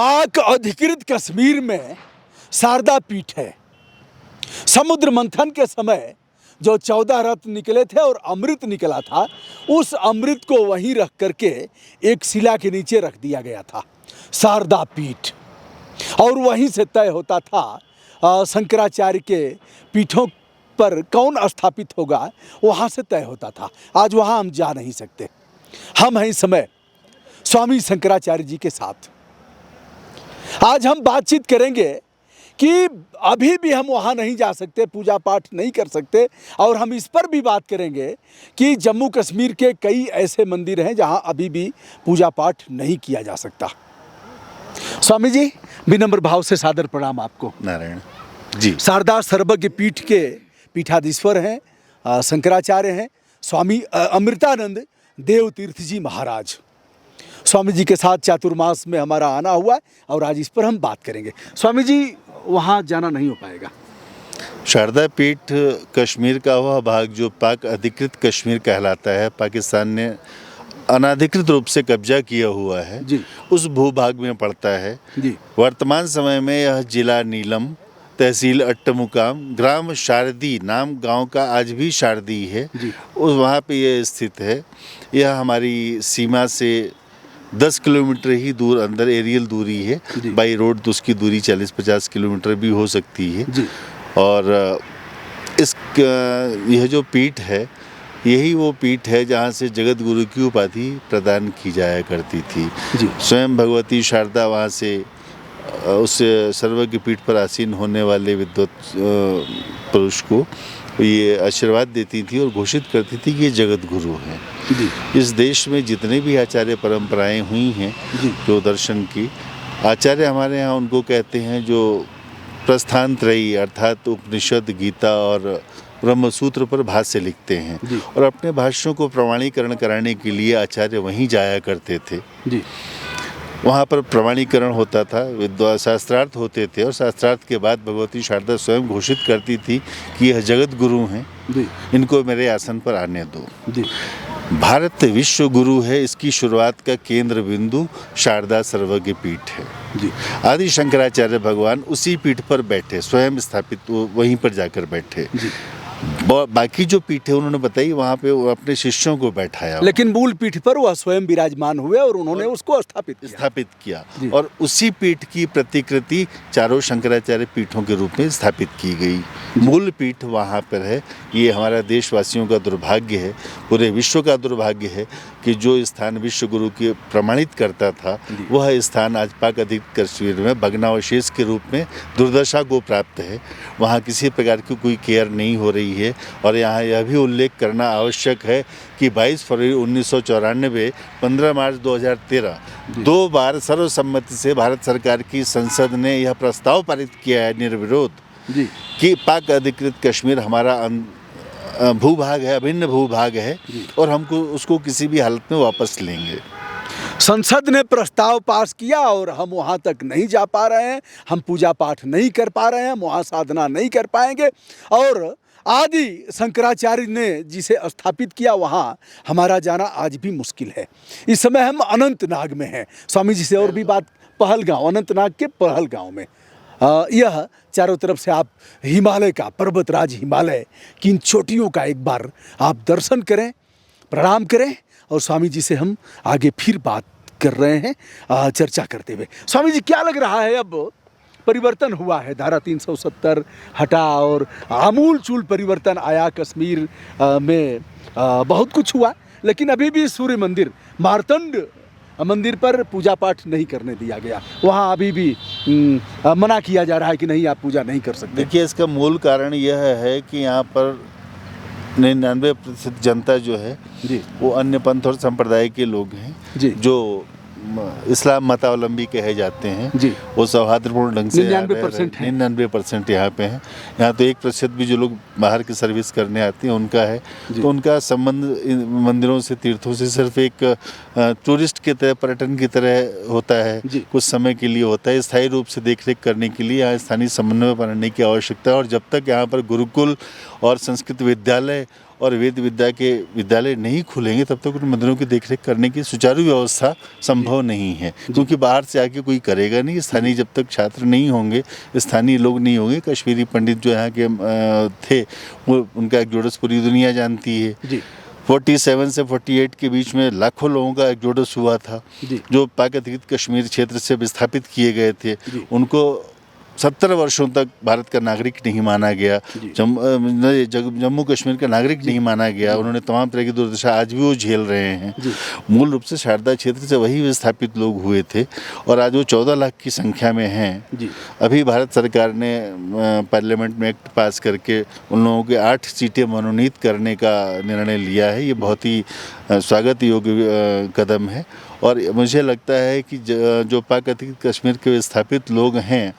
पाक अधिकृत कश्मीर में शारदा पीठ है। समुद्र मंथन के समय जो 14 रत्न निकले थे और अमृत निकला था, उस अमृत को वहीं रख करके एक शिला के नीचे रख दिया गया था, शारदा पीठ। और वहीं से तय होता था शंकराचार्य के पीठों पर कौन स्थापित होगा, वहाँ से तय होता था। आज वहाँ हम जा नहीं सकते। हम हैं इस समय स्वामी शंकराचार्य जी के साथ। आज हम बातचीत करेंगे कि अभी भी हम वहाँ नहीं जा सकते, पूजा पाठ नहीं कर सकते, और हम इस पर भी बात करेंगे कि जम्मू कश्मीर के कई ऐसे मंदिर हैं जहाँ अभी भी पूजा पाठ नहीं किया जा सकता। स्वामी जी, विनम्र भाव से सादर प्रणाम आपको। नारायण जी। शारदा सर्वज्ञ पीठ के पीठाधीश्वर हैं, शंकराचार्य हैं, स्वामी अमृतानंद देव तीर्थ जी महाराज। स्वामी जी के साथ चातुर्मास में हमारा आना हुआ और आज इस पर हम बात करेंगे। स्वामी जी, वहाँ जाना नहीं हो पाएगा। शारदा पीठ कश्मीर का वह भाग जो पाक अधिकृत कश्मीर कहलाता है, पाकिस्तान ने अनाधिकृत रूप से कब्जा किया हुआ है जी। उस भूभाग में पड़ता है जी। वर्तमान समय में यह जिला नीलम, तहसील अट्टमुकाम, ग्राम शारदी, नाम गांव का आज भी शारदी है, उस वहाँ पे ये स्थित है। यह हमारी सीमा से 10 किलोमीटर ही दूर अंदर एरियल दूरी है। बाई रोड तो उसकी दूरी 40-50 किलोमीटर भी हो सकती है जी। और यह जो पीठ है, यही वो पीठ है जहाँ से जगत गुरु की उपाधि प्रदान की जाया करती थी जी। स्वयं भगवती शारदा वहाँ से उस सर्वज्ञ पीठ पर आसीन होने वाले विद्वत पुरुष को ये आशीर्वाद देती थी और घोषित करती थी कि ये जगत गुरु हैं। इस देश में जितने भी आचार्य परंपराएं हुई हैं जो दर्शन की, आचार्य हमारे यहाँ उनको कहते हैं जो प्रस्थान त्रयी अर्थात उपनिषद, गीता और ब्रह्मसूत्र पर भाष्य लिखते हैं और अपने भाष्यों को प्रमाणीकरण कराने के लिए आचार्य वहीं जाया करते थे जी। वहाँ पर प्रमाणीकरण होता था, विद्वान शास्त्रार्थ होते थे और शास्त्रार्थ के बाद भगवती शारदा स्वयं घोषित करती थी कि यह जगत गुरु हैं, इनको मेरे आसन पर आने दो जी। भारत विश्व गुरु है, इसकी शुरुआत का केंद्र बिंदु शारदा सर्वज्ञ पीठ है जी। आदि शंकराचार्य भगवान उसी पीठ पर बैठे, स्वयं स्थापित वहीं पर जाकर बैठे जी। बाकी जो पीठे उन्होंने बताई वहाँ पे वो अपने शिष्यों को बैठाया, लेकिन मूल पीठ पर वह स्वयं विराजमान हुए और उन्होंने उसको स्थापित किया और उसी पीठ की प्रतिकृति चारों शंकराचार्य पीठों के रूप में स्थापित की गई। मूल पीठ वहाँ पर है। ये हमारा देशवासियों का दुर्भाग्य है, पूरे विश्व का दुर्भाग्य है कि जो स्थान विश्व गुरु के प्रमाणित करता था, वह स्थान आज पाक अधिकृत कश्मीर में भग्नावशेष के रूप में दुर्दशा को प्राप्त है। वहाँ किसी प्रकार की कोई केयर नहीं हो रही है और यहाँ यह भी उल्लेख करना आवश्यक है कि 22 फरवरी 1994, 15 मार्च 2013 दो बार सर्वसम्मति से भारत सरकार की संसद ने यह प्रस्ताव पारित किया है निर्विरोध कि पाक अधिकृत कश्मीर हमारा भूभाग है, अभिन्न भूभाग है और हमको उसको किसी भी हालत में वापस लेंगे। संसद ने प्रस्ताव पास किया और हम वहाँ तक नहीं जा पा रहे हैं, हम पूजा पाठ नहीं कर पा रहे हैं, वहाँ साधना नहीं कर पाएंगे और आदि शंकराचार्य ने जिसे स्थापित किया वहाँ हमारा जाना आज भी मुश्किल है। इस समय हम अनंतनाग में हैं। स्वामी जी से और भी बात, पहलगांव, अनंतनाग के पहलगांव में यह चारों तरफ से आप हिमालय का, पर्वतराज हिमालय की इन चोटियों का एक बार आप दर्शन करें, प्रणाम करें और स्वामी जी से हम आगे फिर बात कर रहे हैं चर्चा करते हुए। स्वामी जी, क्या लग रहा है अब परिवर्तन हुआ है, धारा 370 हटा और आमूल चूल परिवर्तन आया कश्मीर में, बहुत कुछ हुआ, लेकिन अभी भी सूर्य मंदिर, मार्तंड मंदिर पर पूजा पाठ नहीं करने दिया गया, वहाँ अभी भी मना किया जा रहा है कि नहीं, आप पूजा नहीं कर सकते। देखिए, इसका मूल कारण यह है कि यहाँ पर 99% जनता जो है जी, वो अन्य पंथ और संप्रदाय के लोग हैं जी, जो इस्लाम मतावलंबी कहे जाते हैं जी। वो सौहार्दपूर्ण ढंग से 99% यहाँ पे हैं। यहाँ तो 1% भी जो लोग बाहर की सर्विस करने आते हैं उनका है, तो उनका संबंध मंदिरों से, तीर्थों से सिर्फ एक टूरिस्ट की तरह, पर्यटन की तरह होता है, कुछ समय के लिए होता है। स्थायी रूप से देखरेख करने के लिए यहाँ स्थानीय समन्वय बनाने की आवश्यकता है और जब तक यहाँ पर गुरुकुल और संस्कृत विद्यालय और वेद विद्या के विद्यालय नहीं खुलेंगे तब तक उन मंदिरों की देखरेख करने की सुचारू व्यवस्था संभव नहीं है, क्योंकि बाहर से आके कोई करेगा नहीं। स्थानीय जब तक छात्र नहीं होंगे, स्थानीय लोग नहीं होंगे, कश्मीरी पंडित जो यहाँ के थे वो उनका एक्सोडस पूरी दुनिया जानती है। 47 से 48 के बीच में लाखों लोगों का एक्सोडस हुआ था जो पाक अधिकृत कश्मीर क्षेत्र से विस्थापित किए गए थे। उनको 70 वर्षों तक भारत का नागरिक नहीं माना गया, जम्मू कश्मीर का नागरिक नहीं माना गया। उन्होंने तमाम तरह की दुर्दशा आज भी वो झेल रहे हैं। मूल रूप से शारदा क्षेत्र से वही विस्थापित लोग हुए थे और आज वो 14 लाख की संख्या में हैं। अभी भारत सरकार ने पार्लियामेंट में एक्ट पास करके उन लोगों के 8 सीटें मनोनीत करने का निर्णय लिया है। ये बहुत ही स्वागत योग्य कदम है और मुझे लगता है कि जो पाक अधिकृत कश्मीर के विस्थापित लोग हैं,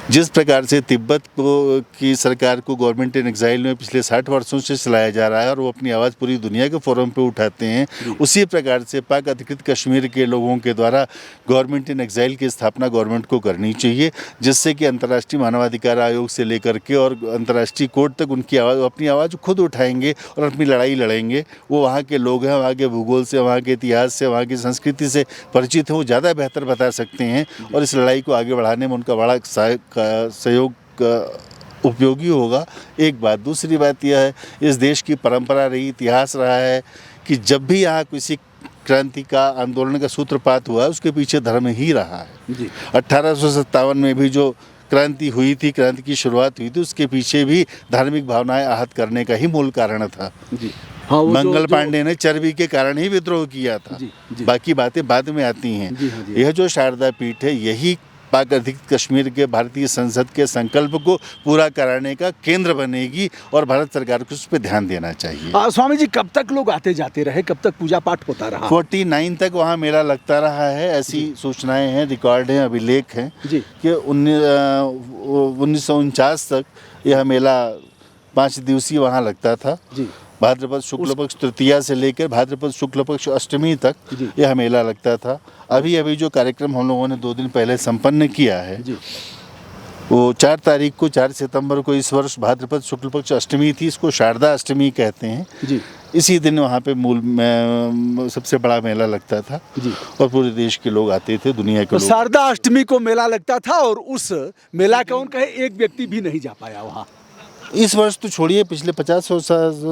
जिस प्रकार से तिब्बत की सरकार को गवर्नमेंट इन एग्जाइल में पिछले 60 वर्षों से चलाया जा रहा है और वो अपनी आवाज़ पूरी दुनिया के फोरम पे उठाते हैं, उसी प्रकार से पाक अधिकृत कश्मीर के लोगों के द्वारा गवर्नमेंट इन एग्जाइल की स्थापना गवर्नमेंट को करनी चाहिए, जिससे कि अंतर्राष्ट्रीय मानवाधिकार आयोग से लेकर के और अंतर्राष्ट्रीय कोर्ट तक उनकी आवाज़, अपनी आवाज़ खुद उठाएंगे और अपनी लड़ाई लड़ेंगे। वो वहाँ के लोग हैं, वहाँ के भूगोल से, वहाँ के इतिहास से, वहाँ की संस्कृति से परिचित हैं, वो ज़्यादा बेहतर बता सकते हैं और इस लड़ाई को आगे बढ़ाने में उनका बड़ा सहयोग उपयोगी होगा। एक बात। दूसरी बात यह है, इस देश की परंपरा रही, इतिहास रहा है कि जब भी यहाँ किसी क्रांति का, आंदोलन का सूत्रपात हुआ है, उसके पीछे धर्म ही रहा है। 1857 में भी जो क्रांति हुई थी, क्रांति की शुरुआत हुई थी, उसके पीछे भी धार्मिक भावनाएं आहत करने का ही मूल कारण था। हाँ, मंगल पांडे ने चर्बी के कारण ही विद्रोह किया था। बाकी बातें बाद में आती हैं। यह जो शारदा पीठ है, यही पाक अधिकृत कश्मीर के भारतीय संसद के संकल्प को पूरा कराने का केंद्र बनेगी और भारत सरकार को उस पर ध्यान देना चाहिए। स्वामी जी, कब तक लोग आते जाते रहे, कब तक पूजा पाठ होता रहा? 49 तक वहाँ मेला लगता रहा है, ऐसी सूचनाएं हैं, रिकॉर्ड हैं, अभिलेख हैं कि 1949 तक यह मेला 5 दिवसीय वहाँ लगता था। भाद्रपद शुक्ल पक्ष तृतीया से लेकर भाद्रपद शुक्ल पक्ष अष्टमी तक यह मेला लगता था। अभी जो कार्यक्रम हम लोगों ने 2 दिन पहले संपन्न किया है, वो 4 तारीख को, 4 सितंबर को इस वर्ष भाद्रपद शुक्ल पक्ष अष्टमी थी, इसको शारदा अष्टमी कहते हैं। इसी दिन वहाँ पे सबसे बड़ा मेला लगता था और पूरे देश के लोग आते थे, दुनिया के लोग। शारदा अष्टमी को मेला लगता था और उस मेला का उनका एक व्यक्ति भी नहीं जा पाया वहाँ। इस वर्ष तो छोड़िए, पिछले 50 और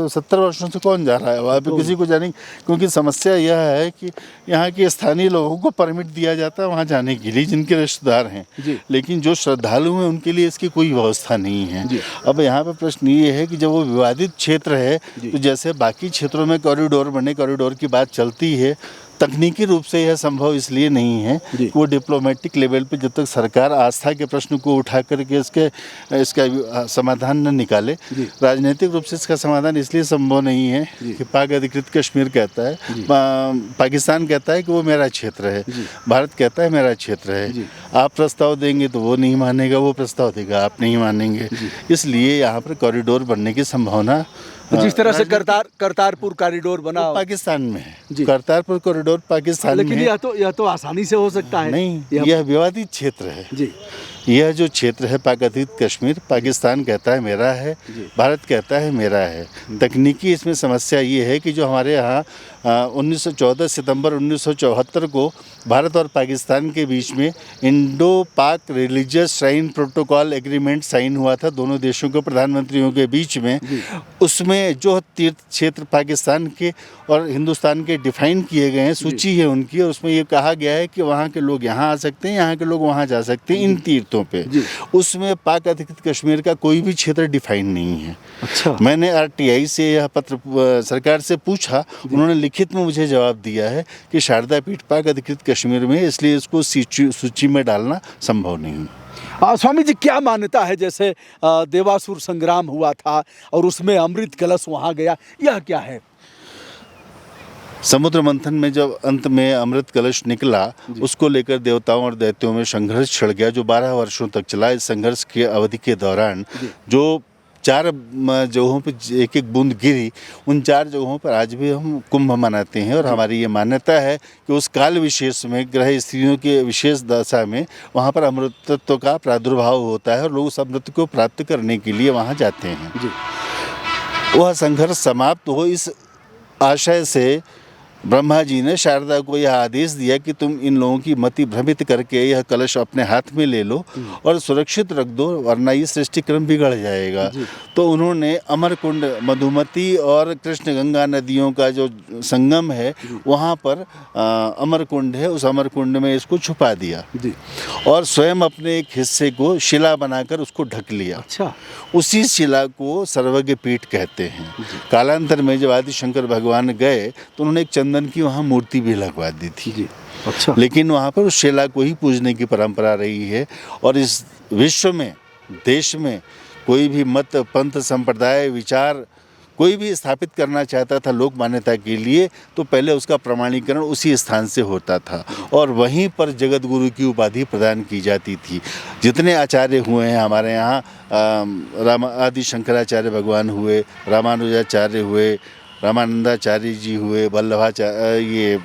70 वर्षों से कौन जा रहा है वहाँ पे, किसी को जाने, क्योंकि समस्या यह है कि यहाँ के स्थानीय लोगों को परमिट दिया जाता है वहाँ जाने के लिए, जिनके रिश्तेदार हैं, लेकिन जो श्रद्धालु हैं उनके लिए इसकी कोई व्यवस्था नहीं है। अब यहाँ पे प्रश्न ये है कि जब वो विवादित क्षेत्र है, तो जैसे बाकी क्षेत्रों में कॉरिडोर बने, कॉरिडोर की बात चलती है, तकनीकी रूप से यह संभव इसलिए नहीं है कि वो डिप्लोमेटिक लेवल पे जब तक सरकार आस्था के प्रश्न को उठा करके इसका समाधान न निकाले, राजनीतिक रूप से इसका समाधान इसलिए संभव नहीं है कि पाक अधिकृत कश्मीर कहता है, पाकिस्तान कहता है कि वो मेरा क्षेत्र है, भारत कहता है मेरा क्षेत्र है। आप प्रस्ताव देंगे तो वो नहीं मानेगा, वो प्रस्ताव देगा आप नहीं मानेंगे। इसलिए यहाँ पर कॉरिडोर बनने की संभावना, जिस तरह से करतारपुर कॉरिडोर बना पाकिस्तान में है, करतारपुर कॉरिडोर पाकिस्तान में, लेकिन यह तो आसानी से हो सकता है। नहीं, यह विवादित क्षेत्र है। यह जो क्षेत्र है पाक अधिकृत कश्मीर, पाकिस्तान कहता है मेरा है, भारत कहता है मेरा है। तकनीकी इसमें समस्या ये है कि जो हमारे यहाँ 1914 सितंबर 1974 को भारत और पाकिस्तान के बीच में Indo Pak religious shrine protocol agreement sign हुआ था दोनों देशों के प्रधानमंत्रियों के बीच में, उसमें जो तीर्थ क्षेत्र पाकिस्तान के और हिंदुस्तान के डिफाइन किए गए हैं, सूची है उनकी, और उसमें ये कहा गया है कि वहाँ के लोग यहाँ आ सकते हैं, यहाँ के लोग वहाँ जा सकते हैं इन तीर्थों पे। उसमें पाक अधिकृत कश्मीर का कोई भी क्षेत्र डिफाइन नहीं है। अच्छा। मैंने RTI से यह पत्र सरकार से पूछा, उन्होंने लिखित में मुझे जवाब दिया है कि शारदा पीठ पाक अधिकृत कश्मीर में, इसलिए इसको सूची में डालना संभव नहीं। स्वामी जी, क्या मान्यता है, जैसे देवासुर संग्राम हुआ था और उसमें अमृत कलश वहाँ गया, यह क्या है? समुद्र मंथन में जब अंत में अमृत कलश निकला, उसको लेकर देवताओं और दैत्यों में संघर्ष छिड़ गया जो 12 वर्षों तक चला। इस संघर्ष की अवधि के दौरान जो 4 जगहों पे एक एक बूंद गिरी, उन 4 जगहों पर आज भी हम कुंभ मनाते हैं और हमारी ये मान्यता है कि उस काल विशेष में ग्रह स्त्रियों के विशेष दशा में वहाँ पर अमृतत्व का प्रादुर्भाव होता है और लोग उस अमृत को प्राप्त करने के लिए वहाँ जाते हैं। वह संघर्ष समाप्त हो, इस आशय से ब्रह्मा जी ने शारदा को यह आदेश दिया कि तुम इन लोगों की मति भ्रमित करके यह कलश अपने हाथ में ले लो और सुरक्षित रख दो, वरना ये सृष्टि क्रम बिगड़ जाएगा। तो उन्होंने अमरकुंड, मधुमती और कृष्ण गंगा नदियों का जो संगम है वहाँ पर अमरकुंड है, उस अमरकुंड में इसको छुपा दिया और स्वयं अपने एक हिस्से को शिला बनाकर उसको ढक लिया। अच्छा। उसी शिला को सर्वज्ञ पीठ कहते हैं। कालांतर में जब आदि शंकर भगवान गए तो उन्होंने एक चंदन की वहाँ मूर्ति भी लगवा दी थी। अच्छा। लेकिन वहाँ पर उस शिला को ही पूजने की परंपरा रही है। और इस विश्व में, देश में कोई भी मत, पंथ, संप्रदाय, विचार कोई भी स्थापित करना चाहता था लोक मान्यता के लिए, तो पहले उसका प्रमाणीकरण उसी स्थान से होता था और वहीं पर जगत गुरु की उपाधि प्रदान की जाती थी। जितने आचार्य हुए हैं हमारे यहाँ, आदि शंकराचार्य भगवान हुए, रामानुजाचार्य हुए, रामानंदाचार्य जी हुए, वल्लभाचार्य, ये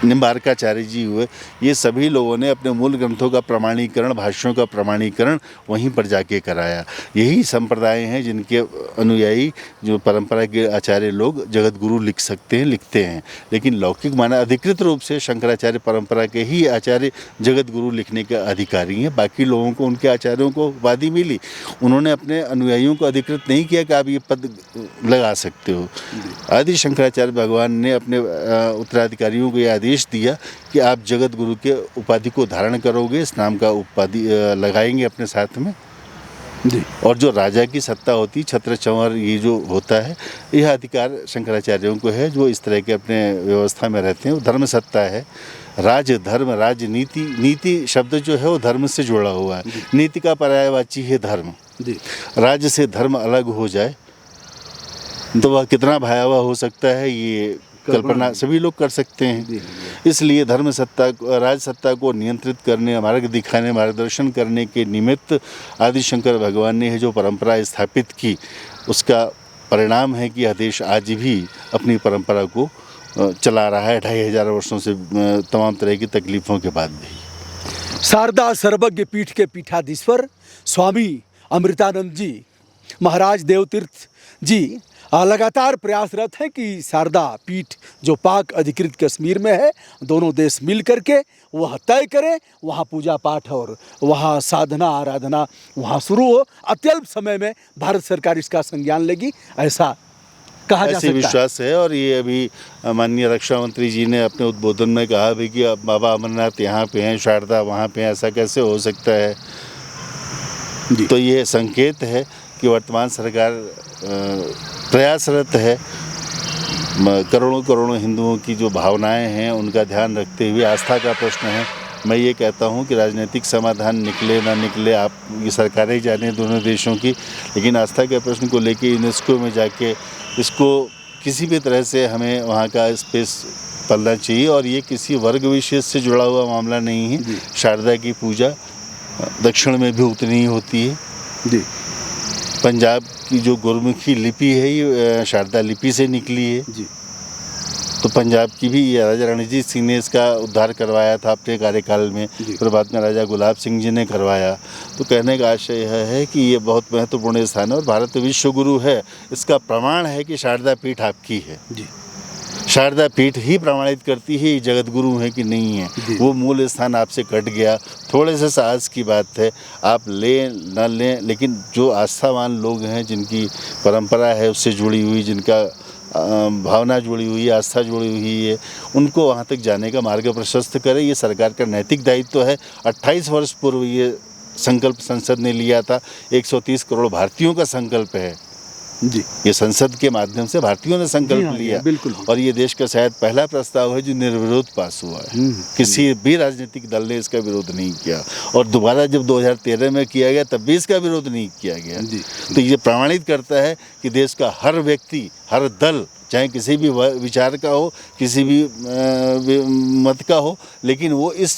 निम्बारकाचार्य जी हुए, ये सभी लोगों ने अपने मूल ग्रंथों का प्रमाणीकरण, भाष्यों का प्रमाणीकरण वहीं पर जाके कराया। यही संप्रदाय हैं जिनके अनुयायी, जो परंपरा के आचार्य लोग जगत गुरु लिख सकते हैं, लिखते हैं। लेकिन लौकिक माना अधिकृत रूप से शंकराचार्य परंपरा के ही आचार्य जगत गुरु लिखने के अधिकारी हैं। बाकी लोगों को, उनके आचार्यों को उपाधि मिली, उन्होंने अपने अनुयायियों को अधिकृत नहीं किया कि आप ये पद लगा सकते हो। आदि शंकराचार्य भगवान ने अपने उत्तराधिकारियों को यह आदेश दिया कि आप जगत गुरु के उपाधि को धारण करोगे, इस नाम का उपाधि लगाएंगे अपने साथ में जी। और जो राजा की सत्ता होती, छत्र चंवर, ये जो होता है, यह अधिकार शंकराचार्यों को है, जो इस तरह के अपने व्यवस्था में रहते हैं। वो धर्म सत्ता है। राज, धर्म, राजनीति, नीति शब्द जो है वो धर्म से जुड़ा हुआ है। नीति का पर्यायवाची है धर्म। राज से धर्म अलग हो जाए तो वह कितना भयावह हो सकता है, ये कल्पना सभी लोग कर सकते हैं। इसलिए धर्म सत्ता, राज सत्ता को नियंत्रित करने, मार्ग दिखाने, मार्गदर्शन करने के निमित्त आदि शंकर भगवान ने जो परंपरा स्थापित की, उसका परिणाम है कि यह देश आज भी अपनी परंपरा को चला रहा है 2500 वर्षों से, तमाम तरह की तकलीफ़ों के बाद भी। शारदा सर्वज्ञ पीठ के पीठाधीश्वर स्वामी अमृतानंद जी महाराज देवतीर्थ जी लगातार प्रयासरत हैं कि शारदा पीठ जो पाक अधिकृत कश्मीर में है, दोनों देश मिल करके वह तय करें, वहाँ पूजा पाठ और वहाँ साधना आराधना वहाँ शुरू हो। अत्यल्प समय में भारत सरकार इसका संज्ञान लेगी, ऐसा कहा जा सकता है। विश्वास है। और ये अभी माननीय रक्षा मंत्री जी ने अपने उद्बोधन में कहा भी कि अब बाबा अमरनाथ यहाँ पे हैं, शारदा वहाँ पे हैं, ऐसा कैसे हो सकता है। तो ये संकेत है कि वर्तमान सरकार प्रयासरत है करोड़ों करोड़ों हिंदुओं की जो भावनाएं हैं उनका ध्यान रखते हुए। आस्था का प्रश्न है। मैं ये कहता हूँ कि राजनीतिक समाधान निकले ना निकले, आप ये सरकारें जाने दोनों देशों की, लेकिन आस्था के प्रश्न को लेके यूनेस्को में जाके इसको किसी भी तरह से हमें वहाँ का स्पेस पलना चाहिए। और ये किसी वर्ग विशेष से जुड़ा हुआ मामला नहीं है। शारदा की पूजा दक्षिण में भी उतनी ही होती है जी। पंजाब की जो गुरमुखी लिपि है ये शारदा लिपि से निकली है जी। तो पंजाब की भी राजा रणजीत सिंह ने इसका उद्धार करवाया था अपने कार्यकाल में, फिर बाद में राजा गुलाब सिंह जी ने करवाया। तो कहने का आशय यह है कि ये बहुत महत्वपूर्ण स्थान है और भारत विश्व गुरु है, इसका प्रमाण है कि शारदा पीठ आपकी है जी। शारदा पीठ ही प्रमाणित करती है जगत गुरु है कि नहीं है। वो मूल स्थान आपसे कट गया, थोड़े से साहस की बात है, आप लें न लें, लेकिन जो आस्थावान लोग हैं, जिनकी परंपरा है उससे जुड़ी हुई, जिनका भावना जुड़ी हुई है, आस्था जुड़ी हुई है, उनको वहाँ तक जाने का मार्ग प्रशस्त करें। ये सरकार का नैतिक दायित्व है। 28 वर्ष पूर्व ये संकल्प संसद ने लिया था। 130 करोड़ भारतीयों का संकल्प है जी। ये संसद के माध्यम से भारतीयों ने संकल्प लिया और ये देश का शायद पहला प्रस्ताव है जो निर्विरोध पास हुआ है। किसी भी राजनीतिक दल ने इसका विरोध नहीं किया और दोबारा जब 2013 में किया गया तब भी इसका विरोध नहीं किया गया जी। तो ये प्रमाणित करता है कि देश का हर व्यक्ति, हर दल, चाहे किसी भी विचार का हो, किसी भी मत का हो, लेकिन वो इस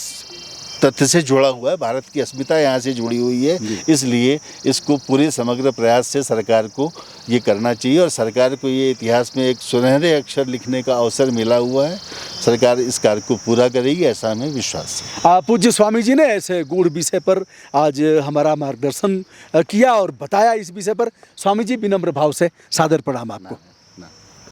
तथ्य से जुड़ा हुआ है, भारत की अस्मिता यहाँ से जुड़ी हुई है, इसलिए इसको पूरे समग्र प्रयास से सरकार को ये करना चाहिए और सरकार को ये इतिहास में एक सुनहरे अक्षर लिखने का अवसर मिला हुआ है। सरकार इस कार्य को पूरा करेगी, ऐसा हमें विश्वास है। पूज्य स्वामी जी ने ऐसे गूढ़ विषय पर आज हमारा मार्गदर्शन किया और बताया इस विषय पर। स्वामी जी, विनम्र भाव से सादर प्रणाम आपको।